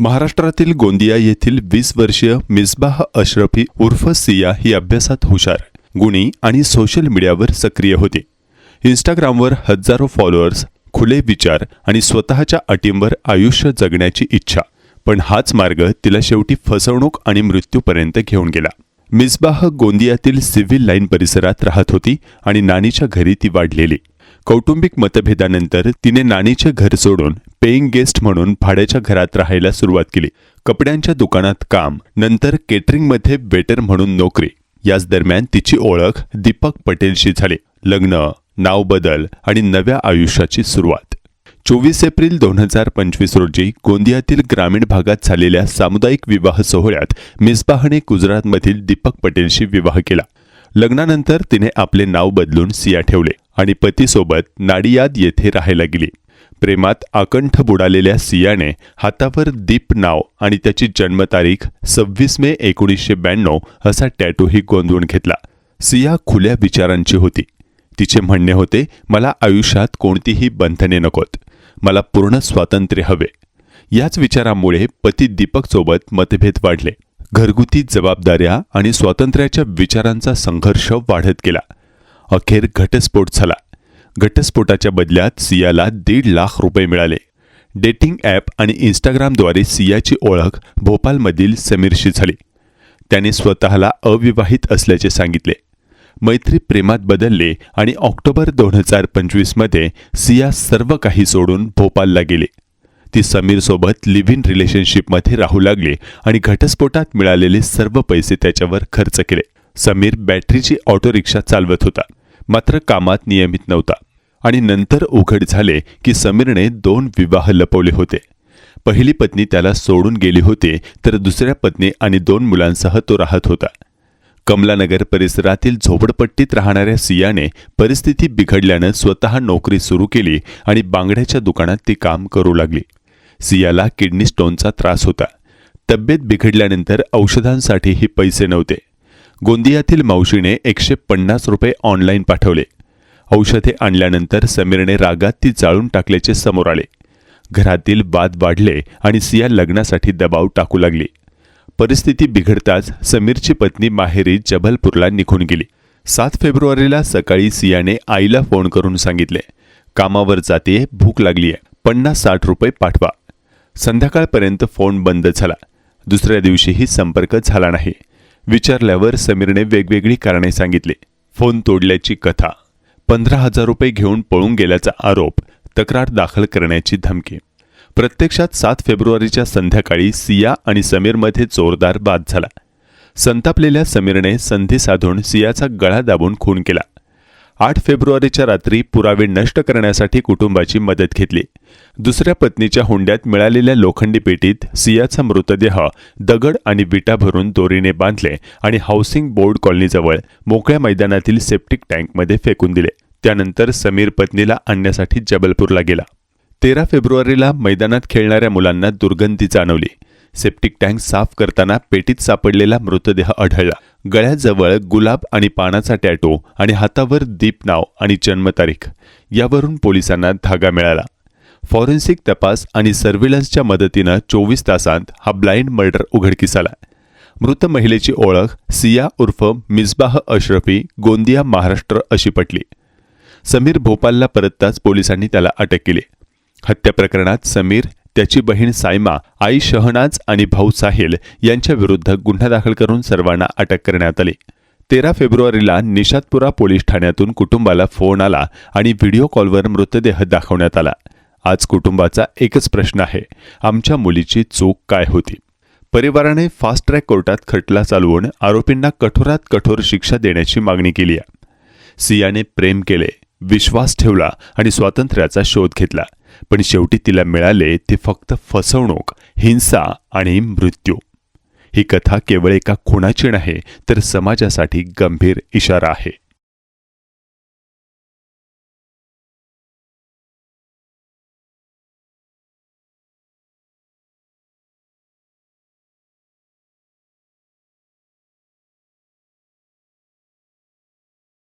महाराष्ट्रातील गोंदिया येथील 20 वर्षीय मिसबाह अशरफी उर्फ सिया ही अभ्यासात हुशार, गुणी आणि सोशल मीडियावर सक्रिय होती. इंस्टाग्रामवर हजारो फॉलोअर्स, खुले विचार आणि स्वतःच्या अटींवर आयुष्य जगण्याची इच्छा. पण हाच मार्ग तिला शेवटी फसवणूक आणि मृत्यूपर्यंत घेऊन गेला. मिसबाह गोंदियातील सिव्हिल लाईन परिसरात राहत होती आणि नानीच्या घरी ती वाढलेली. कौटुंबिक मतभेदानंतर तिने नानीचे घर सोडून पेइंग गेस्ट म्हणून भाड्याच्या घरात राहायला सुरुवात केली. कपड्यांच्या दुकानात काम, नंतर केटरिंगमध्ये वेटर म्हणून नोकरी. याच दरम्यान तिची ओळख दीपक पटेलशी झाली. लग्न, नाव बदल आणि नव्या आयुष्याची सुरुवात. 24 एप्रिल 2025 रोजी गोंदियातील ग्रामीण भागात झालेल्या सामुदायिक विवाह सोहळ्यात मिसबाहने गुजरातमधील दीपक पटेलशी विवाह केला. लग्नानंतर तिने आपले नाव बदलून सिया ठेवले आणि पतीसोबत नाडियाद येथे राहायला गेली. प्रेमात आकंठ बुडालेल्या सियाने हातावर दीप नाव आणि त्याची जन्मतारीख 26 मे 1992 असा टॅटूही गोंधळून घेतला. सिया खुल्या विचारांची होती. तिचे म्हणणे होते, मला आयुष्यात कोणतीही बंधने नकोत, मला पूर्ण स्वातंत्र्य हवे. याच विचारामुळे पती दीपकसोबत मतभेद वाढले. घरगुती जबाबदाऱ्या आणि स्वातंत्र्याच्या विचारांचा संघर्ष वाढत गेला. अखेर घटस्फोट झाला. घटस्फोटाच्या बदल्यात सियाला 1.5 लाख रुपये मिळाले. डेटिंग ॲप आणि इंस्टाग्रामद्वारे सियाची ओळख भोपाळमधील समीरशी झाली. त्याने स्वतःला अविवाहित असल्याचे सांगितले. मैत्री प्रेमात बदलले आणि ऑक्टोबर 2025 मध्ये सिया सर्व काही सोडून भोपाळला गेली. ती समीरसोबत लिव्ह इन रिलेशनशिपमध्ये राहू लागली आणि घटस्फोटात मिळालेले सर्व पैसे त्याच्यावर खर्च केले. समीर बॅटरीची ऑटो रिक्षा चालवत होता, मात्र कामात नियमित नव्हता. आणि नंतर उघड झाले की समीरने 2 विवाह लपवले होते. पहिली पत्नी त्याला सोडून गेली होती, तर दुसऱ्या पत्नी आणि 2 मुलांसह तो राहत होता. कमलानगर परिसरातील झोपडपट्टीत राहणाऱ्या सियाने परिस्थिती बिघडल्यानं स्वतः नोकरी सुरू केली आणि बांगड्याच्या दुकानात ती काम करू लागली. सियाला किडनी स्टोनचा त्रास होता. तब्येत बिघडल्यानंतर औषधांसाठीही पैसे नव्हते. गोंदियातील मावशीने 150 रुपये ऑनलाईन पाठवले. औषधे आणल्यानंतर समीरने रागात ती जाळून टाकल्याचे समोर आले. घरातील वाद वाढले आणि सिया लग्नासाठी दबाव टाकू लागली. परिस्थिती बिघडताच समीरची पत्नी माहेरी जबलपूरला निघून गेली. 7 फेब्रुवारीला सकाळी सियाने आईला फोन करून सांगितले, कामावर जातेय, भूक लागलीय, 50-60 रुपये पाठवा. संध्याकाळपर्यंत फोन बंद झाला. दुसऱ्या दिवशीही संपर्क झाला नाही. विचारल्यावर समीरने वेगवेगळी कारणे सांगितली. फोन तोडल्याची कथा, 15,000 रुपये घेऊन पळून गेल्याचा आरोप, तक्रार दाखल करण्याची धमकी. प्रत्यक्षात 7 फेब्रुवारीच्या संध्याकाळी सिया आणि समीरमध्ये जोरदार वाद झाला. संतापलेल्या समीरने संधी साधून सियाचा गळा दाबून खून केला. 8 फेब्रुवारीच्या रात्री पुरावे नष्ट करण्यासाठी कुटुंबाची मदत घेतली. दुसऱ्या पत्नीच्या हुंड्यात मिळालेल्या लोखंडी पेटीत सियाचा मृतदेह दगड आणि विटा भरून दोरीने बांधले आणि हाऊसिंग बोर्ड कॉलनीजवळ मोकळ्या मैदानातील सेप्टिक टँकमध्ये फेकून दिले. त्यानंतर समीर पत्नीला आणण्यासाठी जबलपूरला गेला. 13 फेब्रुवारीला मैदानात खेळणाऱ्या मुलांना दुर्गंधी जाणवली. सेप्टिक टँक साफ करताना पेटीत सापडलेला मृतदेह आढळला. गळ्याजवळ गुलाब आणि पानाचा टॅटू आणि हातावर दीप नाव आणि जन्मतारीख. यावरून पोलिसांना धागा मिळाला. फॉरेन्सिक तपास आणि सर्व्हिलन्सच्या मदतीनं 24 तासांत हा ब्लाइंड मर्डर उघडकीस आला. मृत महिलेची ओळख सिया उर्फ मिसबाह अशरफी, गोंदिया, महाराष्ट्र अशी पटली. समीर भोपाळला परतताच पोलिसांनी त्याला अटक केली. हत्या प्रकरणात समीर, त्याची बहीण सायमा, आई शहनाज आणि भाऊ साहिल यांच्या विरुद्ध गुन्हा दाखल करून सर्वांना अटक करण्यात आली. 13 फेब्रुवारीला निशातपुरा पोलीस ठाण्यातून कुटुंबाला फोन आला आणि व्हिडिओ कॉलवर मृतदेह दाखवण्यात आला. आज कुटुंबाचा एकच प्रश्न आहे, आमच्या मुलीची चूक काय होती? परिवाराने फास्ट ट्रॅक कोर्टात खटला चालवून आरोपींना कठोरात कठोर शिक्षा देण्याची मागणी केली आहे. सियाने प्रेम केले, विश्वास ठेवला आणि स्वातंत्र्याचा शोध घेतला. पण शेवटी तिला मिळाले ते फक्त फसवणूक, हिंसा आणि मृत्यू. ही कथा केवळ एका खुनाची नाही, तर समाजासाठी गंभीर इशारा आहे.